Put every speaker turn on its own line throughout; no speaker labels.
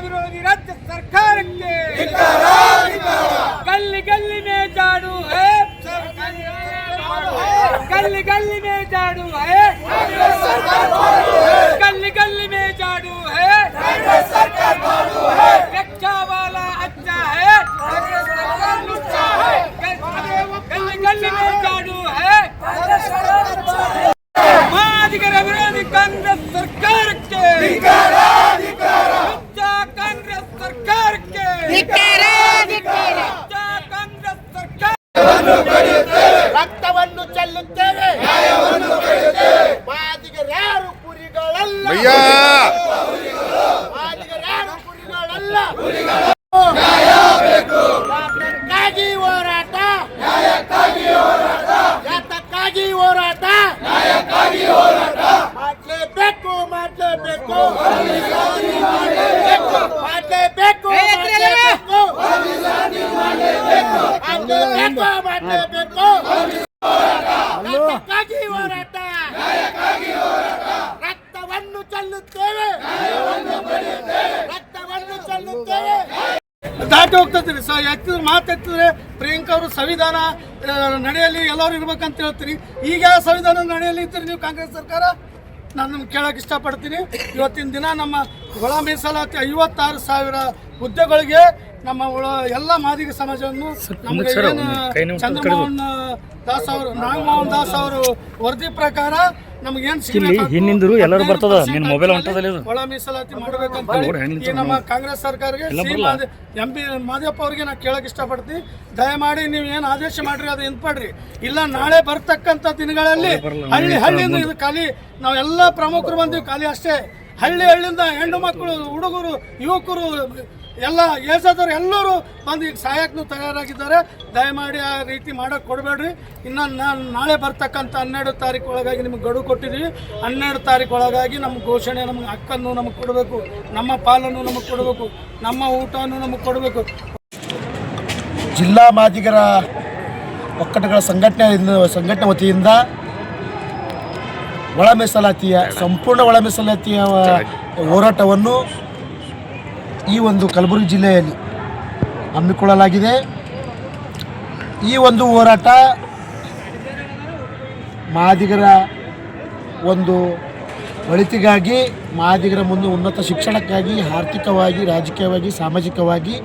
विरोधी राज्य सरकार के गली गली में झाड़ू है, गली गली में झाड़ू है, गली गली में झाड़ू है, रक्षा वाला अच्छा है, गली गली में झाड़ू है। मादिगर विरोधी कांग्रेस सरकार के कांग्रेस सरकार के कांग्रेस सरकार
ರಕ್ತವನ್ನು ಚೆಲ್ಲುತ್ತೇವೆ, ಮಾದಿಗರ್ಯಾರು ಕುರಿಗಳಲ್ಲ, ಮಾದಿಗರ್ಯಾರು ಕುರಿಗಳಲ್ಲ. ನ್ಯಾಯಕ್ಕಾಗಿ ಹೋರಾಟ, ಯಾತಕ್ಕಾಗಿ ಹೋರಾಟ, ಮಾಡಲೇಬೇಕು, ಮಾಡಲೇಬೇಕು, ಮಾಡಲೇಬೇಕು, ಮಾಡಲೇಬೇಕು, ಮಾಡಲೇಬೇಕು. ಯಾತಕ್ಕಾಗಿ ಹೋರಾಟ, ರಕ್ತವನ್ನು ಚೆಲ್ಲುತ್ತೇವೆ, ರಕ್ತವನ್ನು ಚೆಲ್ಲುತ್ತೇವೆ.
ದಾಟಿ ಹೋಗ್ತಿದ್ರಿ ಸರ್. ಎತ್ತಿದ್ರೆ ಮಾತೆತ್ತಿದ್ರೆ ಪ್ರಿಯಾಂಕಾ ಅವರು ಸಂವಿಧಾನ ನಡೆಯಲ್ಲಿ ಎಲ್ಲರೂ ಇರ್ಬೇಕಂತ ಹೇಳ್ತೀರಿ. ಈಗ ಸಂವಿಧಾನ ನಡೆಯಲ್ಲಿ ಇರ್ತೀರಿ ನೀವು ಕಾಂಗ್ರೆಸ್ ಸರ್ಕಾರ? ನಾನು ನಿಮ್ಗೆ ಕೇಳೋಕೆ ಇಷ್ಟಪಡ್ತೀನಿ. ಇವತ್ತಿನ ದಿನ ನಮ್ಮ ಒಳ ಮೀಸಲಾತಿ 56,000 ಹುದ್ದೆಗಳಿಗೆ ನಮ್ಮ ಎಲ್ಲ ಮಾದಿಗ ಸಮಾಜವನ್ನು ನಮಗೆ ಏನು ಚಂದ್ರಮೋಹನ್ ದಾಸ್ ಅವರು, ನಾಗಮೋಹನ್ ದಾಸ್ ಅವರು ವರದಿ ಪ್ರಕಾರ ನಮಗೇನು
ಹಿಂದಿಂದರು ಎಲ್ಲರೂ ಬರ್ತದ ನಿನ್ನ ಮೊಬೈಲ್ ಹೊಂಟದಲ್ಲಿ
ಒಳ ಮೀಸಲಾತಿ ಮಾಡಬೇಕಂತ ಈ ನಮ್ಮ ಕಾಂಗ್ರೆಸ್ ಸರ್ಕಾರಕ್ಕೆ MP ಮಾದೇವಪ್ಪ ಅವರಿಗೆ ನಾನು ಕೇಳಕ್ಕೆ ಇಷ್ಟಪಡ್ತೀನಿ. ದಯಮಾಡಿ ನೀವು ಏನು ಆದೇಶ ಮಾಡ್ರಿ ಅದು ಹಿಂಪಡ್ರಿ, ಇಲ್ಲ ನಾಳೆ ಬರ್ತಕ್ಕಂಥ ದಿನಗಳಲ್ಲಿ ಹಳ್ಳಿಯಿಂದ ಇದು ಖಾಲಿ ನಾವೆಲ್ಲ ಪ್ರಮುಖರು ಬಂದೀವಿ, ಖಾಲಿ ಅಷ್ಟೇ ಹಳ್ಳಿಯಿಂದ ಹೆಣ್ಣು ಮಕ್ಕಳು, ಹುಡುಗರು, ಯುವಕರು, ಎಲ್ಲ ಏಜಾದವ್ರು ಎಲ್ಲರೂ ಬಂದು ಈಗ ಸಹಾಯಕ್ಕೂ ತಯಾರಾಗಿದ್ದಾರೆ. ದಯಮಾಡಿ ಆ ರೀತಿ ಮಾಡೋಕ್ಕೆ ಕೊಡಬೇಡ್ರಿ. ಇನ್ನು ನಾಳೆ ಬರ್ತಕ್ಕಂಥ 12 ತಾರೀಕು ಒಳಗಾಗಿ ನಿಮಗೆ ಗಡುವು ಕೊಟ್ಟಿದ್ದೀವಿ. 12 ತಾರೀಕು ಒಳಗಾಗಿ ನಮ್ಮ ಘೋಷಣೆ, ನಮಗೆ ಹಕ್ಕನ್ನು ನಮಗೆ ಕೊಡಬೇಕು, ನಮ್ಮ ಪಾಲನ್ನು ನಮಗೆ ಕೊಡಬೇಕು, ನಮ್ಮ ಊಟವನ್ನು ನಮಗೆ ಕೊಡಬೇಕು.
ಜಿಲ್ಲಾ ಮಾದಿಗರ ಒಕ್ಕೂಟಗಳ ಸಂಘಟನೆ ವತಿಯಿಂದ ಒಳ ಮೀಸಲಾತಿಯ ಸಂಪೂರ್ಣ ಒಳ ಮೀಸಲಾತಿಯ ಹೋರಾಟವನ್ನು ಈ ಒಂದು ಕಲಬುರಗಿ ಜಿಲ್ಲೆಯಲ್ಲಿ ಹಮ್ಮಿಕೊಳ್ಳಲಾಗಿದೆ. ಈ ಒಂದು ಹೋರಾಟ ಮಾದಿಗರ ಒಂದು ಒಳಿತಿಗಾಗಿ, ಮಾದಿಗರ ಮುಂದೆ ಉನ್ನತ ಶಿಕ್ಷಣಕ್ಕಾಗಿ, ಆರ್ಥಿಕವಾಗಿ, ರಾಜಕೀಯವಾಗಿ, ಸಾಮಾಜಿಕವಾಗಿ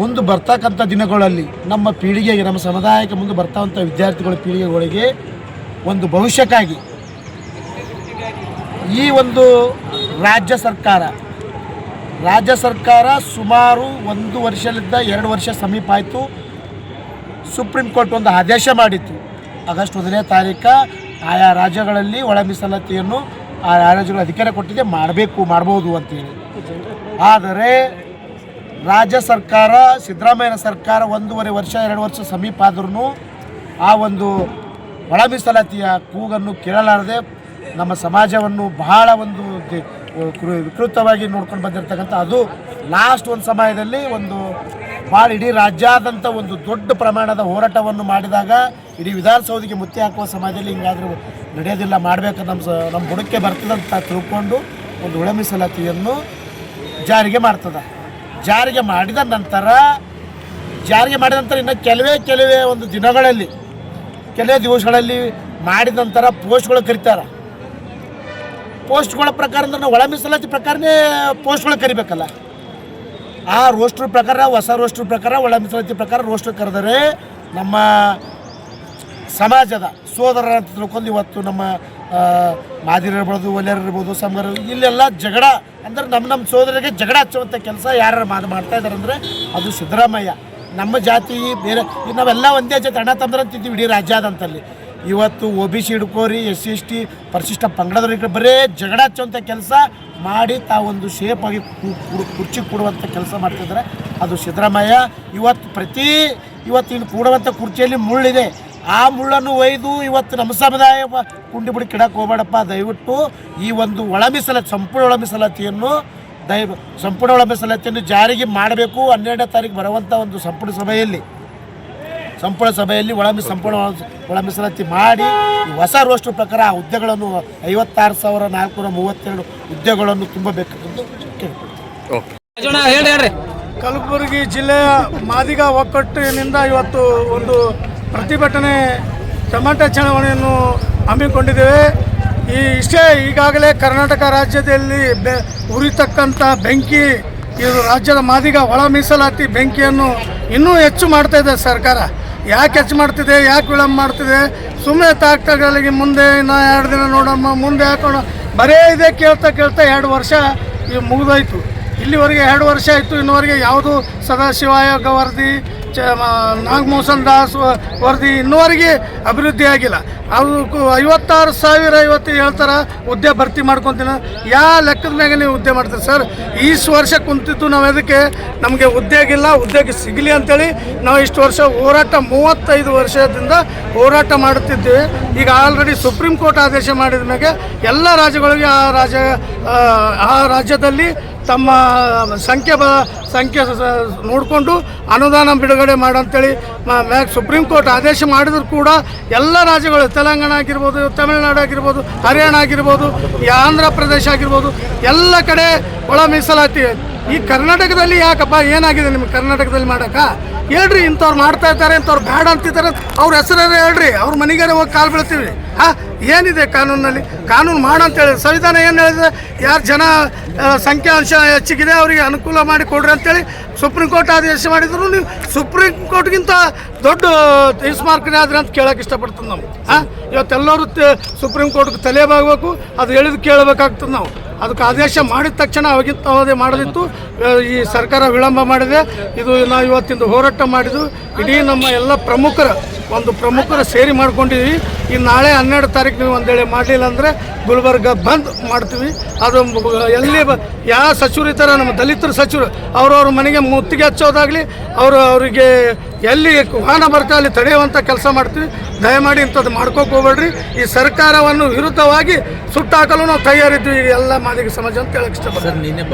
ಮುಂದೆ ಬರ್ತಕ್ಕಂಥ ದಿನಗಳಲ್ಲಿ ನಮ್ಮ ಪೀಳಿಗೆಗೆ, ನಮ್ಮ ಸಮುದಾಯಕ್ಕೆ ಮುಂದೆ ಬರ್ತಾವಂಥ ವಿದ್ಯಾರ್ಥಿಗಳ ಪೀಳಿಗೆಗಳಿಗೆ ಒಂದು ಭವಿಷ್ಯಕ್ಕಾಗಿ ಈ ಒಂದು ರಾಜ್ಯ ಸರ್ಕಾರ ಸುಮಾರು 1 ವರ್ಷದಿಂದ 2 ವರ್ಷ ಸಮೀಪ ಆಯಿತು. ಸುಪ್ರೀಂ ಕೋರ್ಟ್ ಒಂದು ಆದೇಶ ಮಾಡಿತ್ತು. ಆಗಸ್ಟ್ 1ನೇ ತಾರೀಕು ಆಯಾ ರಾಜ್ಯಗಳಲ್ಲಿ ಒಳ ಮೀಸಲಾತಿಯನ್ನು ಆ ರಾಜ್ಯಗಳು ಅಧಿಕಾರ ಕೊಟ್ಟಿದೆ, ಮಾಡ್ಬೋದು ಅಂತೇಳಿ. ಆದರೆ ರಾಜ್ಯ ಸರ್ಕಾರ, ಸಿದ್ದರಾಮಯ್ಯನ ಸರ್ಕಾರ 1.5 ವರ್ಷ 2 ವರ್ಷ ಸಮೀಪ ಆದ್ರೂ ಆ ಒಂದು ಒಳ ಮೀಸಲಾತಿಯ ಕೂಗನ್ನು ಕೇಳಲಾರದೆ ನಮ್ಮ ಸಮಾಜವನ್ನು ಬಹಳ ಒಂದು ವಿಕೃತವಾಗಿ ನೋಡ್ಕೊಂಡು ಬಂದಿರತಕ್ಕಂಥ, ಅದು ಲಾಸ್ಟ್ ಒಂದು ಸಮಯದಲ್ಲಿ ಒಂದು ಭಾಳ ಇಡೀ ರಾಜ್ಯಾದ್ಯಂತ ಒಂದು ದೊಡ್ಡ ಪ್ರಮಾಣದ ಹೋರಾಟವನ್ನು ಮಾಡಿದಾಗ ಇಡೀ ವಿಧಾನಸೌಧಕ್ಕೆ ಮುತ್ತಿ ಹಾಕುವ ಸಮಯದಲ್ಲಿ ಹಿಂಗಾದರೂ ನಡೆಯೋದಿಲ್ಲ, ಮಾಡಬೇಕು, ನಮ್ಮ ಬುಡಕ್ಕೆ ಬರ್ತದಂತ ತಿಳ್ಕೊಂಡು ಒಂದು ಒಳ ಮೀಸಲಾತಿಯನ್ನು ಜಾರಿಗೆ ಮಾಡ್ತದೆ. ಜಾರಿಗೆ ಮಾಡಿದ ನಂತರ ಇನ್ನು ಕೆಲವೇ ಒಂದು ದಿನಗಳಲ್ಲಿ, ಕೆಲವೇ ದಿವಸಗಳಲ್ಲಿ ಮಾಡಿದ ನಂತರ ಪೋಸ್ಟ್ಗಳು ಕರೀತಾರೆ. ಪೋಸ್ಟ್ಗಳ ಪ್ರಕಾರ ಅಂದ್ರೆ ನಾವು ಒಳ ಮೀಸಲಾತಿ ಪ್ರಕಾರನೇ ಪೋಸ್ಟ್ಗಳು ಕರಿಬೇಕಲ್ಲ. ಆ ರೋಸ್ಟ್ರ್ ಪ್ರಕಾರ, ಹೊಸ ರೋಸ್ಟ್ರ್ ಪ್ರಕಾರ, ಒಳ ಮೀಸಲಾತಿ ಪ್ರಕಾರ ರೋಸ್ಟ್ರ್ ಕರೆದರೆ ನಮ್ಮ ಸಮಾಜದ ಸೋದರ ಅಂತ ತಿಳ್ಕೊಂಡು ಇವತ್ತು ನಮ್ಮ ಮಾದಿರಿರ್ಬೋದು, ಒಲೆಯರಿರ್ಬೋದು, ಸಂಘರು, ಇಲ್ಲೆಲ್ಲ ಜಗಳ ಅಂದರೆ ನಮ್ಮ ಸೋದರಿಗೆ ಜಗಳ ಹಚ್ಚುವಂಥ ಕೆಲಸ ಯಾರು ಮಾಡ್ತಾ ಇದ್ದಾರೆ ಅಂದರೆ ಅದು ಸಿದ್ದರಾಮಯ್ಯ. ನಮ್ಮ ಜಾತಿ ಬೇರೆ, ನಾವೆಲ್ಲ ಒಂದೇ ಜಾತಿ ಅಣ್ಣ ತಮ್ಮರು ಅಂತಿದ್ದೀವಿ ಇಡೀ ರಾಜ್ಯಾದಂತಲ್ಲಿ. ಇವತ್ತು OBC ಹಿಡ್ಕೋರಿ, SC ST ಪರಿಶಿಷ್ಟ ಪಂಗಡದವ್ರಿಗೆ ಬರೇ ಜಗಳ ಹಚ್ಚುವಂಥ ಕೆಲಸ ಮಾಡಿ ತಾವೊಂದು ಶೇಪ್ ಆಗಿ ಕುರ್ಚಿ ಕೂಡುವಂಥ ಕೆಲಸ ಮಾಡ್ತಿದ್ದಾರೆ ಅದು ಸಿದ್ದರಾಮಯ್ಯ. ಇವತ್ತು ಇಲ್ಲಿ ಕೂಡುವಂಥ ಕುರ್ಚಿಯಲ್ಲಿ ಮುಳ್ಳಿದೆ, ಆ ಮುಳ್ಳನ್ನು ಒಯ್ದು ಇವತ್ತು ನಮ್ಮ ಸಮುದಾಯ ಕುಂಡಿ ಬಿಡಿ ಕಿಡಕ್ಕೆ ಹೋಗಬೇಡಪ್ಪ. ದಯವಿಟ್ಟು ಈ ಒಂದು ಒಳ ಮೀಸಲಾತಿ, ಸಂಪೂರ್ಣ ಒಳ ಮೀಸಲಾತಿಯನ್ನು ಜಾರಿಗೆ ಮಾಡಬೇಕು. 12ನೇ ತಾರೀಕು ಬರುವಂಥ ಒಂದು ಸಂಪೂರ್ಣ ಸಭೆಯಲ್ಲಿ ಸಂಪೂರ್ಣ ಒಳ ಮೀಸಲಾತಿ ಮಾಡಿ ಹೊಸ ರೋಸ್ಟ್ರ್ ಪ್ರಕಾರ ಆ ಹುದ್ದೆಗಳನ್ನು 56,432 ಹುದ್ದೆಗಳನ್ನು ತುಂಬಬೇಕಂತ ಕೇಳ್ಕೊಳ್ತೀವಿ.
ಹೇಳ್ರಿ.
ಕಲಬುರಗಿ ಜಿಲ್ಲೆಯ ಮಾದಿಗ ಒಕ್ಕಟ್ಟಿನಿಂದ ಇವತ್ತು ಒಂದು ಪ್ರತಿಭಟನೆ ಟಮಾಟೆ ಚಳವಳಿಯನ್ನು ಹಮ್ಮಿಕೊಂಡಿದ್ದೇವೆ. ಈಗಾಗಲೇ ಕರ್ನಾಟಕ ರಾಜ್ಯದಲ್ಲಿ ಉರಿತಕ್ಕಂಥ ಬೆಂಕಿ, ಇದು ರಾಜ್ಯದ ಮಾದಿಗ ಒಳ ಮೀಸಲಾತಿ ಬೆಂಕಿಯನ್ನು ಇನ್ನೂ ಹೆಚ್ಚು ಮಾಡ್ತಾ ಇದೆ ಸರ್ಕಾರ. ಯಾಕೆ ಹೆಚ್ಚು ಮಾಡ್ತಿದೆ, ಯಾಕೆ ವಿಳಂಬ ಮಾಡ್ತಿದೆ? ಸುಮ್ಮನೆ ತಾಕ್ತಗಳಿಗೆ ಮುಂದೆ ಇನ್ನು 2 ದಿನ ನೋಡಮ್ಮ, ಮುಂದೆ ಹಾಕೋಣ, ಬರೇ ಇದೆ ಕೇಳ್ತಾ 2 ವರ್ಷ ಮುಗಿದೋಯ್ತು. ಇಲ್ಲಿವರೆಗೆ 2 ವರ್ಷ ಆಯಿತು, ಇನ್ನುವರೆಗೆ ಯಾವುದು ಸದಾಶಿವ ಆಯೋಗ ವರದಿ, ನಾಗಮೋಹನ್ ದಾಸ್ ವರದಿ ಇನ್ನುವರೆಗೆ ಅಭಿವೃದ್ಧಿ ಆಗಿಲ್ಲ. ಅದು 56,000 ಇವತ್ತು ಹೇಳ್ತಾರೆ ಹುದ್ದೆ ಭರ್ತಿ ಮಾಡ್ಕೊತೀನಿ. ಯಾವ ಲೆಕ್ಕದ ಮ್ಯಾಗೆ ನೀವು ಹುದ್ದೆ ಮಾಡ್ತೀರಿ ಸರ್? ವರ್ಷ ಕುಂತಿದ್ದು ನಾವು ಅದಕ್ಕೆ ನಮಗೆ ಹುದ್ದೆಗೆ ಸಿಗಲಿ ಅಂತೇಳಿ ನಾವು ಇಷ್ಟು ವರ್ಷ ಹೋರಾಟ 35 ವರ್ಷದಿಂದ ಹೋರಾಟ ಮಾಡುತ್ತಿದ್ದೇವೆ. ಈಗ ಆಲ್ರೆಡಿ ಸುಪ್ರೀಂ ಕೋರ್ಟ್ ಆದೇಶ ಮಾಡಿದ ಮ್ಯಾಗೆ ಎಲ್ಲ ರಾಜ್ಯಗಳಿಗೆ ಆ ರಾಜ್ಯದಲ್ಲಿ ತಮ್ಮ ಸಂಖ್ಯೆ ನೋಡಿಕೊಂಡು ಅನುದಾನ ಬಿಡುಗಡೆ ಮಾಡಂತೇಳಿ ಸುಪ್ರೀಂ ಕೋರ್ಟ್ ಆದೇಶ ಮಾಡಿದ್ರು ಕೂಡ ಎಲ್ಲ ರಾಜ್ಯಗಳು, ತೆಲಂಗಾಣ ಆಗಿರ್ಬೋದು, ತಮಿಳುನಾಡು ಆಗಿರ್ಬೋದು, ಹರಿಯಾಣ ಆಗಿರ್ಬೋದು, ಆಂಧ್ರ ಪ್ರದೇಶ ಆಗಿರ್ಬೋದು, ಎಲ್ಲ ಕಡೆ ಒಳ ಮೀಸಲಾತಿ. ಈ ಕರ್ನಾಟಕದಲ್ಲಿ ಯಾಕಪ್ಪ ಏನಾಗಿದೆ ನಿಮ್ಗೆ ಕರ್ನಾಟಕದಲ್ಲಿ ಮಾಡೋಕ್ಕ? ಹೇಳ್ರಿ, ಇಂಥವ್ರು ಮಾಡ್ತಾ ಇದ್ದಾರೆ, ಇಂಥವ್ರು ಬೇಡ ಅಂತಿದ್ದಾರೆ, ಅವ್ರ ಹೆಸರೇ ಹೇಳ್ರಿ, ಅವ್ರ ಮನೆಗಾರೆ ಹೋಗಿ ಕಾಲು ಬೀಳ್ತೀವಿ. ಏನಿದೆ ಕಾನೂನಲ್ಲಿ? ಕಾನೂನು ಮಾಡಂತೇಳಿ ಸಂವಿಧಾನ ಏನು ಹೇಳಿದೆ? ಯಾರು ಜನ ಸಂಖ್ಯಾಂಶ ಹೆಚ್ಚಿಗಿದೆ ಅವರಿಗೆ ಅನುಕೂಲ ಮಾಡಿ ಕೊಡ್ರಿ ಅಂತೇಳಿ ಸುಪ್ರೀಂ ಕೋರ್ಟ್ ಆದೇಶ ಮಾಡಿದ್ರು. ನೀವು ಸುಪ್ರೀಂ ಕೋರ್ಟ್ಗಿಂತ ದೊಡ್ಡ ತೀರ್ಮಾರ್ಕನೇ ಆದ್ರೆ ಅಂತ ಕೇಳೋಕೆ ಇಷ್ಟಪಡ್ತೀವಿ ನಾವು. ಇವತ್ತೆಲ್ಲರೂ ಸುಪ್ರೀಂ ಕೋರ್ಟ್ಗೆ ತಲೆಬಾಗಬೇಕು, ಅದು ಹೇಳಿದ್ ಕೇಳಬೇಕಾಗ್ತದೆ ನಾವು. ಅದಕ್ಕೆ ಆದೇಶ ಮಾಡಿದ ತಕ್ಷಣ ಅವಾಗಿಂತ ಅದೇ ಮಾಡದಿತ್ತು. ಈ ಸರ್ಕಾರ ವಿಳಂಬ ಮಾಡಿದೆ. ಇದು ನಾವು ಇವತ್ತಿಂದು ಹೋರಾಟ ಮಾಡಿದ್ದು ಇಡೀ ನಮ್ಮ ಎಲ್ಲ ಪ್ರಮುಖರ ಸೇರಿ ಮಾಡ್ಕೊಂಡಿದ್ದೀವಿ. ಈ ನಾಳೆ 12 ತಾರೀಕು ನೀವು ಒಂದೇಳೆ ಮಾಡಲಿಲ್ಲ ಅಂದರೆ ಗುಲ್ಬರ್ಗ ಬಂದ್ ಮಾಡ್ತೀವಿ. ಅದು ಎಲ್ಲಿ ಯಾವ ಸಚಿವರು ಇದ್ದಾರೆ, ನಮ್ಮ ದಲಿತರ ಸಚಿವರು, ಅವ್ರವ್ರ ಮನೆಗೆ ಮುತ್ತಿಗೆ ಹಚ್ಚೋದಾಗಲಿ, ಅವರಿಗೆ ಎಲ್ಲಿ ವಾಹನ ಬರ್ತಾ ಅಲ್ಲಿ ತಡೆಯುವಂಥ ಕೆಲಸ ಮಾಡ್ತೀವಿ. ದಯಮಾಡಿ ಇಂಥದ್ದು ಮಾಡ್ಕೋಕೆ ಹೋಗ್ಬೇಡ್ರಿ. ಈ ಸರ್ಕಾರವನ್ನು ವಿರುದ್ಧವಾಗಿ ಸುಟ್ಟಾಕಲು ನಾವು ತಯಾರಿದ್ವಿ, ಎಲ್ಲ ಮಾದಿಗ ಸಮಾಜ ಅಂತ ಹೇಳಕ್ಕೆ ಇಷ್ಟಪಡ್ತೀನಿ.